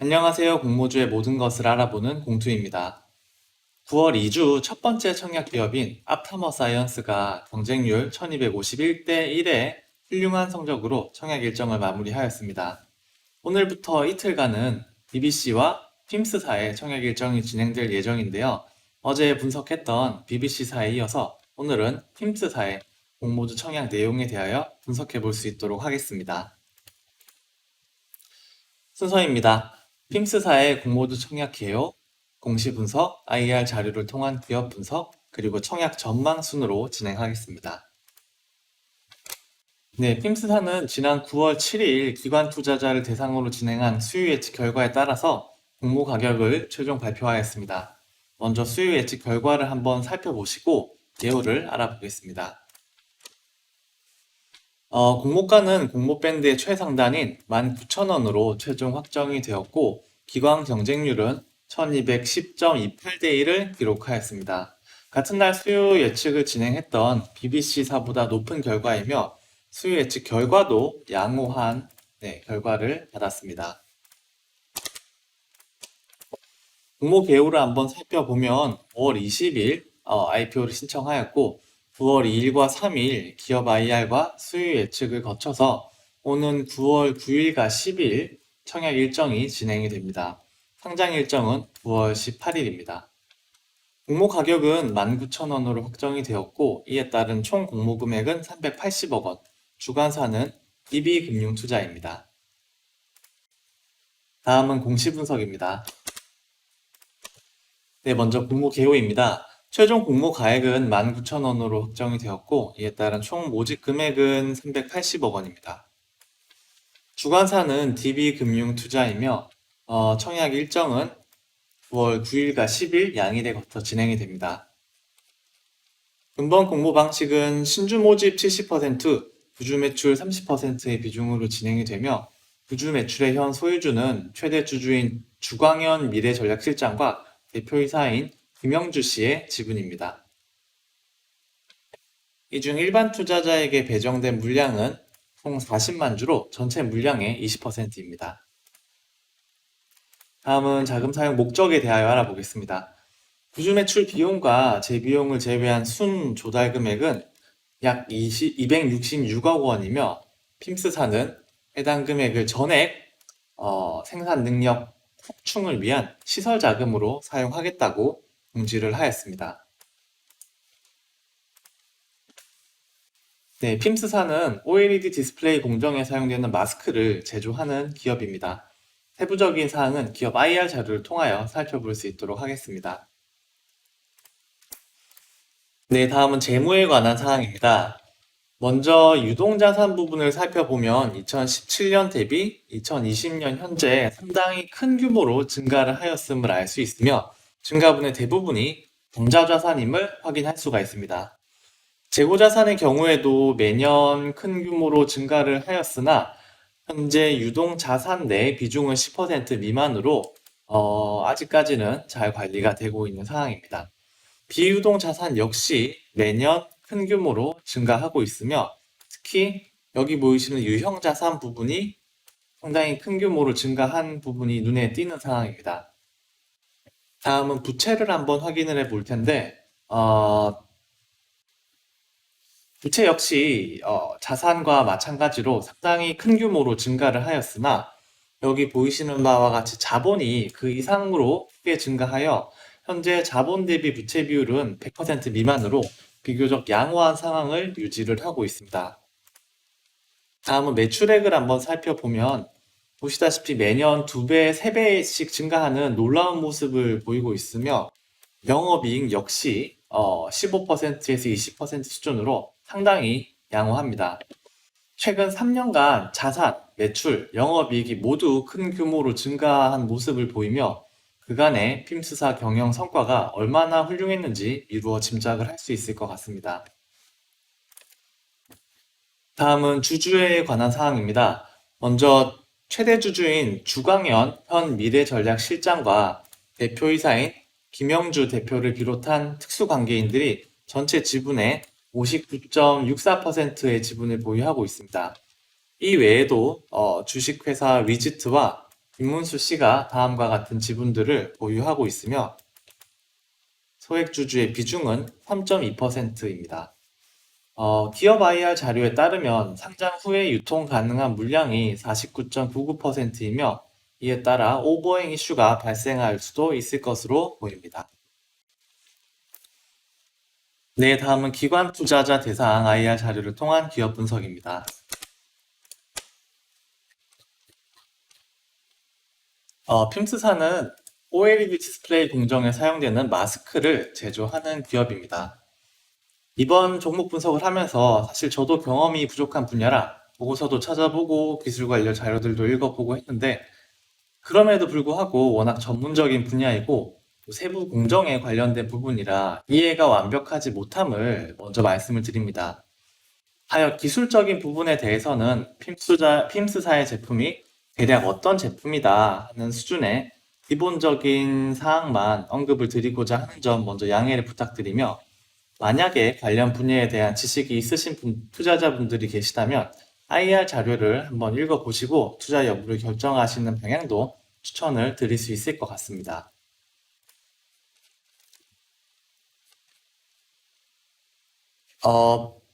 안녕하세요. 공모주의 모든 것을 알아보는 공투입니다. 9월 2주 첫 번째 청약 기업인 앞타머 사이언스가 경쟁률 1251대 1의 훌륭한 성적으로 청약 일정을 마무리하였습니다. 오늘부터 이틀간은 BBC와 핌스사의 청약 일정이 진행될 예정인데요. 어제 분석했던 BBC사에 이어서 오늘은 핌스사의 공모주 청약 내용에 대하여 분석해 볼 수 있도록 하겠습니다. 순서입니다. 핌스사의 공모주 청약 개요, 공시 분석, IR 자료를 통한 기업 분석, 그리고 청약 전망 순으로 진행하겠습니다. 네, 핌스사는 지난 9월 7일 기관 투자자를 대상으로 진행한 수요 예측 결과에 따라서 공모 가격을 최종 발표하였습니다. 먼저 수요 예측 결과를 한번 살펴보시고 개요를 알아보겠습니다. 공모가는 공모밴드의 최상단인 19,000원으로 최종 확정이 되었고 기관 경쟁률은 1210.28대 1을 기록하였습니다. 같은 날 수요 예측을 진행했던 BBC사보다 높은 결과이며 수요 예측 결과도 양호한 결과를 받았습니다. 공모 개요를 한번 살펴보면 5월 20일 IPO를 신청하였고 9월 2일과 3일 기업 IR과 수요 예측을 거쳐서 오는 9월 9일과 10일 청약 일정이 진행이 됩니다. 상장 일정은 9월 18일입니다. 공모 가격은 19,000원으로 확정이 되었고 이에 따른 총 공모 금액은 380억 원, 주관사는 DB금융투자입니다. 다음은 공시 분석입니다. 네, 먼저 공모 개요입니다. 최종 공모 가액은 19,000원으로 확정이 되었고 이에 따른 총 모집 금액은 380억 원입니다. 주관사는 DB금융투자이며 청약 일정은 9월 9일과 10일 양일에 거쳐 진행이 됩니다. 금번 공모 방식은 신주 모집 70%, 부주 매출 30%의 비중으로 진행이 되며 부주 매출의 현 소유주는 최대 주주인 주광현 미래전략실장과 대표이사인 김영주 씨의 지분입니다. 이 중 일반 투자자에게 배정된 물량은 총 40만 주로 전체 물량의 20%입니다. 다음은 자금 사용 목적에 대하여 알아보겠습니다. 부주 매출 비용과 재비용을 제외한 순 조달 금액은 약 266억 원이며 핌스사는 해당 금액을 전액 생산 능력 확충을 위한 시설 자금으로 사용하겠다고 공지를 하였습니다. 네, 핌스사는 OLED 디스플레이 공정에 사용되는 마스크를 제조하는 기업입니다. 세부적인 사항은 기업 IR 자료를 통하여 살펴볼 수 있도록 하겠습니다. 네, 다음은 재무에 관한 사항입니다. 먼저 유동자산 부분을 살펴보면 2017년 대비 2020년 현재 상당히 큰 규모로 증가를 하였음을 알 수 있으며 증가분의 대부분이 전자자산임을 확인할 수가 있습니다. 재고자산의 경우에도 매년 큰 규모로 증가를 하였으나 현재 유동자산 내 비중은 10% 미만으로 아직까지는 잘 관리가 되고 있는 상황입니다. 비유동자산 역시 매년 큰 규모로 증가하고 있으며 특히 여기 보이시는 유형자산 부분이 상당히 큰 규모로 증가한 부분이 눈에 띄는 상황입니다. 다음은 부채를 한번 확인을 해 볼 텐데 부채 역시 자산과 마찬가지로 상당히 큰 규모로 증가를 하였으나 여기 보이시는 바와 같이 자본이 그 이상으로 크게 증가하여 현재 자본 대비 부채 비율은 100% 미만으로 비교적 양호한 상황을 유지를 하고 있습니다. 다음은 매출액을 한번 살펴보면 보시다시피 매년 2배, 3배씩 증가하는 놀라운 모습을 보이고 있으며 영업이익 역시 15%에서 20% 수준으로 상당히 양호합니다. 최근 3년간 자산, 매출, 영업이익이 모두 큰 규모로 증가한 모습을 보이며 그간의 핌스사 경영 성과가 얼마나 훌륭했는지 미루어 짐작을 할 수 있을 것 같습니다. 다음은 주주에 관한 사항입니다. 먼저 최대 주주인 주광현 현 미래전략실장과 대표이사인 김영주 대표를 비롯한 특수관계인들이 전체 지분의 59.64%의 지분을 보유하고 있습니다. 이 외에도 주식회사 위지트와 김문수 씨가 다음과 같은 지분들을 보유하고 있으며 소액주주의 비중은 3.2%입니다. 기업 IR 자료에 따르면 상장 후에 유통 가능한 물량이 49.99%이며 이에 따라 오버행 이슈가 발생할 수도 있을 것으로 보입니다. 네, 다음은 기관 투자자 대상 IR 자료를 통한 기업 분석입니다. 핌스사는 OLED 디스플레이 공정에 사용되는 마스크를 제조하는 기업입니다. 이번 종목 분석을 하면서 사실 저도 경험이 부족한 분야라 보고서도 찾아보고 기술 관련 자료들도 읽어보고 했는데 그럼에도 불구하고 워낙 전문적인 분야이고 또 세부 공정에 관련된 부분이라 이해가 완벽하지 못함을 먼저 말씀을 드립니다. 하여 기술적인 부분에 대해서는 핌스사의 제품이 대략 어떤 제품이다 하는 수준의 기본적인 사항만 언급을 드리고자 하는 점 먼저 양해를 부탁드리며 만약에 관련 분야에 대한 지식이 있으신 투자자분들이 계시다면 IR 자료를 한번 읽어보시고 투자 여부를 결정하시는 방향도 추천을 드릴 수 있을 것 같습니다.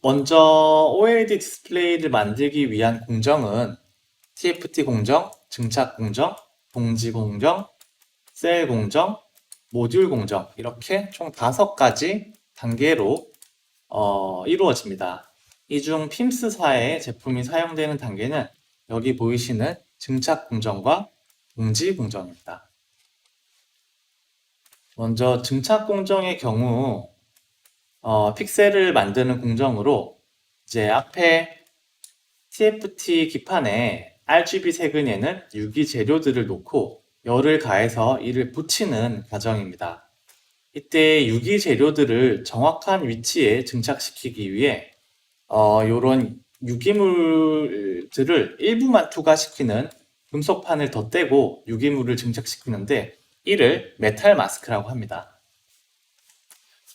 먼저 OLED 디스플레이를 만들기 위한 공정은 TFT 공정, 증착 공정, 봉지 공정, 셀 공정, 모듈 공정 이렇게 총 5가지 단계로 이루어집니다. 이 중 핌스사의 제품이 사용되는 단계는 여기 보이시는 증착 공정과 봉지 공정입니다. 먼저 증착 공정의 경우 픽셀을 만드는 공정으로 이제 앞에 TFT 기판에 RGB 세근에는 유기 재료들을 놓고 열을 가해서 이를 붙이는 과정입니다. 이때 유기 재료들을 정확한 위치에 증착시키기 위해 이런 유기물들을 일부만 투과시키는 금속판을 덧대고 유기물을 증착시키는데 이를 메탈 마스크라고 합니다.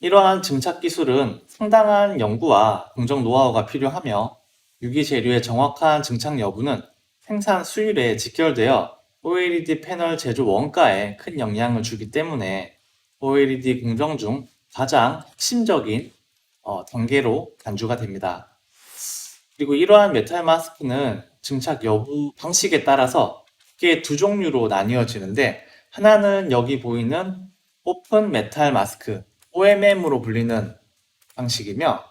이러한 증착 기술은 상당한 연구와 공정 노하우가 필요하며 유기 재료의 정확한 증착 여부는 생산 수율에 직결되어 OLED 패널 제조 원가에 큰 영향을 주기 때문에 OLED 공정 중 가장 핵심적인 단계로 간주가 됩니다. 그리고 이러한 메탈 마스크는 증착 여부 방식에 따라서 크게 두 종류로 나뉘어지는데 하나는 여기 보이는 오픈 메탈 마스크 OMM으로 불리는 방식이며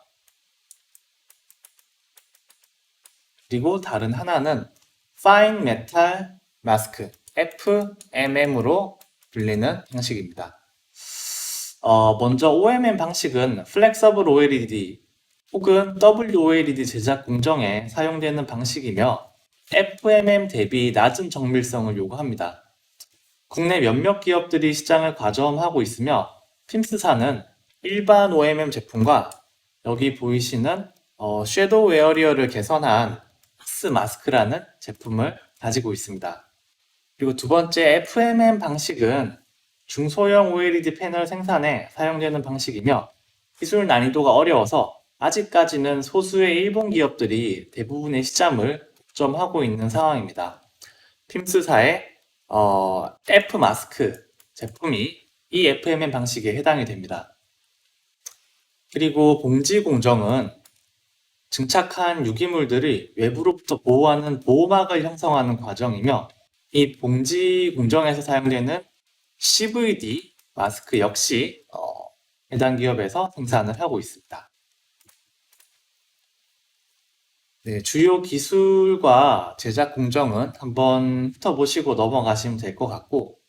그리고 다른 하나는 Fine Metal Mask FMM으로 불리는 방식입니다. 먼저 OMM 방식은 Flexible OLED 혹은 WOLED 제작 공정에 사용되는 방식이며 FMM 대비 낮은 정밀성을 요구합니다. 국내 몇몇 기업들이 시장을 과점하고 있으며 핌스사는 일반 OMM 제품과 여기 보이시는 섀도우 웨어리어를 개선한 팍스 마스크라는 제품을 가지고 있습니다. 그리고 두 번째 FMM 방식은 중소형 OLED 패널 생산에 사용되는 방식이며 기술 난이도가 어려워서 아직까지는 소수의 일본 기업들이 대부분의 시장을 독점하고 있는 상황입니다. 핌스사의 F 마스크 제품이 이 FMM 방식에 해당이 됩니다. 그리고 봉지 공정은 증착한 유기물들이 외부로부터 보호하는 보호막을 형성하는 과정이며 이 봉지 공정에서 사용되는 CVD 마스크 역시 해당 기업에서 생산을 하고 있습니다. 네, 주요 기술과 제작 공정은 한번 훑어보시고 넘어가시면 될 것 같고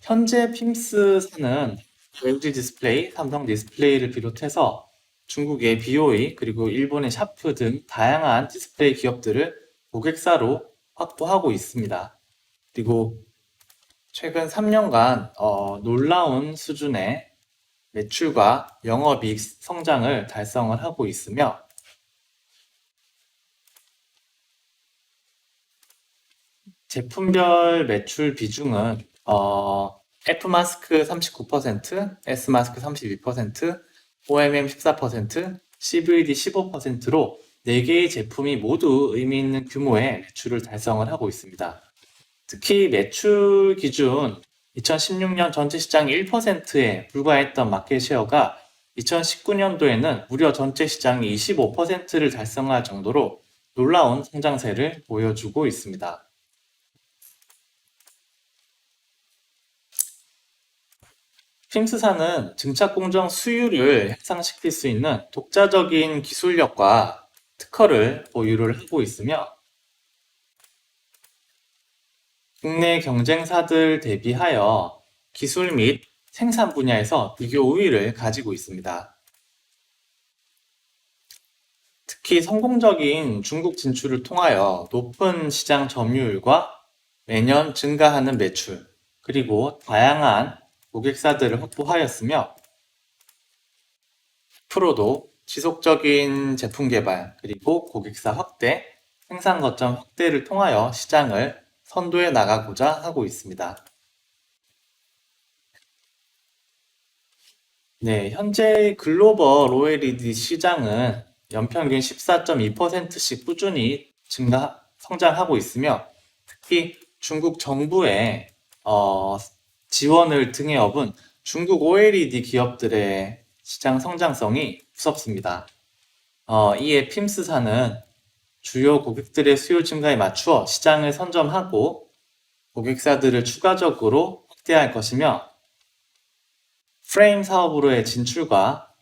현재 핌스사는 LG 디스플레이, 삼성 디스플레이를 비롯해서 중국의 BOE 그리고 일본의 샤프 등 다양한 디스플레이 기업들을 고객사로 확보하고 있습니다. 그리고 최근 3년간 놀라운 수준의 매출과 영업이익 성장을 달성을 하고 있으며 제품별 매출 비중은 F 마스크 39%, S 마스크 32%, OMM 14%, CVD 15%로 4개의 제품이 모두 의미 있는 규모의 매출을 달성을 하고 있습니다. 특히 매출 기준 2016년 전체 시장 1%에 불과했던 마켓 셰어가 2019년도에는 무려 전체 시장의 25%를 달성할 정도로 놀라운 성장세를 보여주고 있습니다. 핌스사는 증착 공정 수율을 향상시킬 수 있는 독자적인 기술력과 특허를 보유를 하고 있으며 국내 경쟁사들 대비하여 기술 및 생산 분야에서 비교 우위를 가지고 있습니다. 특히 성공적인 중국 진출을 통하여 높은 시장 점유율과 매년 증가하는 매출, 그리고 다양한 고객사들을 확보하였으며 앞으로도 지속적인 제품 개발, 그리고 고객사 확대, 생산 거점 확대를 통하여 시장을 선도해 나가고자 하고 있습니다. 네, 현재 글로벌 OLED 시장은 연평균 14.2%씩 꾸준히 성장하고 있으며 특히 중국 정부의 지원을 등에 업은 중국 OLED 기업들의 시장 성장성이 무섭습니다. 이에 핌스사는 주요 고객들의 수요 증가에 맞추어 시장을 선점하고 고객사들을 추가적으로 확대할 것이며 프레임 사업으로의 진출과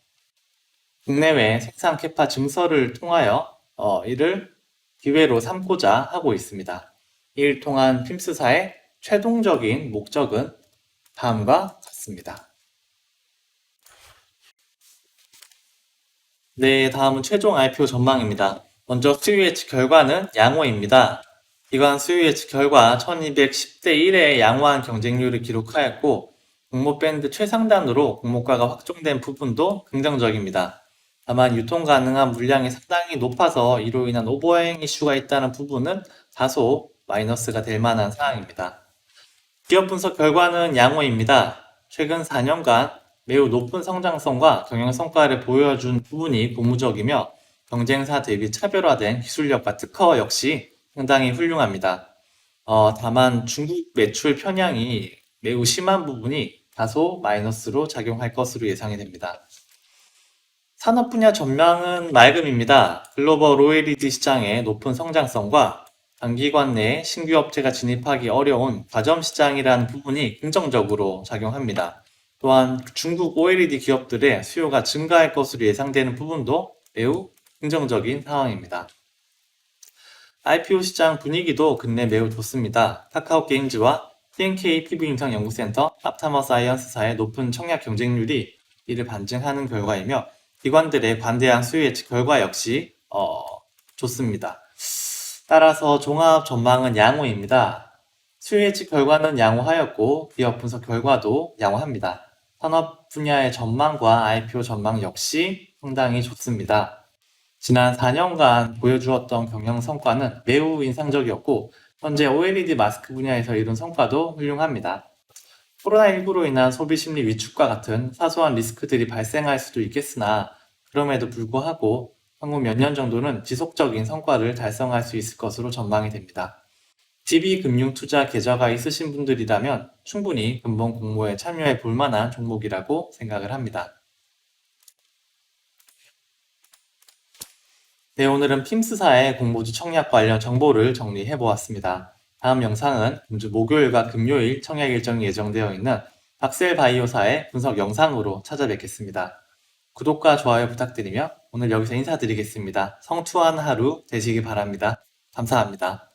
국내외 생산 캐파 증설을 통하여 이를 기회로 삼고자 하고 있습니다. 이를 통한 핌스사의 최종적인 목적은 다음과 같습니다. 네, 다음은 최종 IPO 전망입니다. 먼저 수요 예측 결과는 양호입니다. 기관 수요 예측 결과 1210대 1의 양호한 경쟁률을 기록하였고 공모 밴드 최상단으로 공모가가 확정된 부분도 긍정적입니다. 다만 유통 가능한 물량이 상당히 높아서 이로 인한 오버행 이슈가 있다는 부분은 다소 마이너스가 될 만한 사항입니다. 기업 분석 결과는 양호입니다. 최근 4년간 매우 높은 성장성과 경영 성과를 보여준 부분이 고무적이며 경쟁사 대비 차별화된 기술력과 특허 역시 상당히 훌륭합니다. 다만 중국 매출 편향이 매우 심한 부분이 다소 마이너스로 작용할 것으로 예상이 됩니다. 산업 분야 전망은 맑음입니다. 글로벌 OLED 시장의 높은 성장성과 단기간 내에 신규 업체가 진입하기 어려운 과점 시장이라는 부분이 긍정적으로 작용합니다. 또한 중국 OLED 기업들의 수요가 증가할 것으로 예상되는 부분도 매우 긍정적인 상황입니다. IPO 시장 분위기도 근래 매우 좋습니다. 카카오 게임즈와 TNK PB임상연구센터, 앞타머 사이언스사의 높은 청약 경쟁률이 이를 반증하는 결과이며 기관들의 관대한 수요 예측 결과 역시 좋습니다. 따라서 종합 전망은 양호입니다. 수요 예측 결과는 양호하였고 기업 분석 결과도 양호합니다. 산업 분야의 전망과 IPO 전망 역시 상당히 좋습니다. 지난 4년간 보여주었던 경영 성과는 매우 인상적이었고 현재 OLED 마스크 분야에서 이룬 성과도 훌륭합니다. 코로나19로 인한 소비 심리 위축과 같은 사소한 리스크들이 발생할 수도 있겠으나 그럼에도 불구하고 향후 몇 년 정도는 지속적인 성과를 달성할 수 있을 것으로 전망이 됩니다. DB금융투자 계좌가 있으신 분들이라면 충분히 근본 공모에 참여해 볼 만한 종목이라고 생각을 합니다. 네, 오늘은 핌스사의 공모주 청약 관련 정보를 정리해 보았습니다. 다음 영상은 금주 목요일과 금요일 청약 일정이 예정되어 있는 박셀바이오사의 분석 영상으로 찾아뵙겠습니다. 구독과 좋아요 부탁드리며 오늘 여기서 인사드리겠습니다. 성투한 하루 되시기 바랍니다. 감사합니다.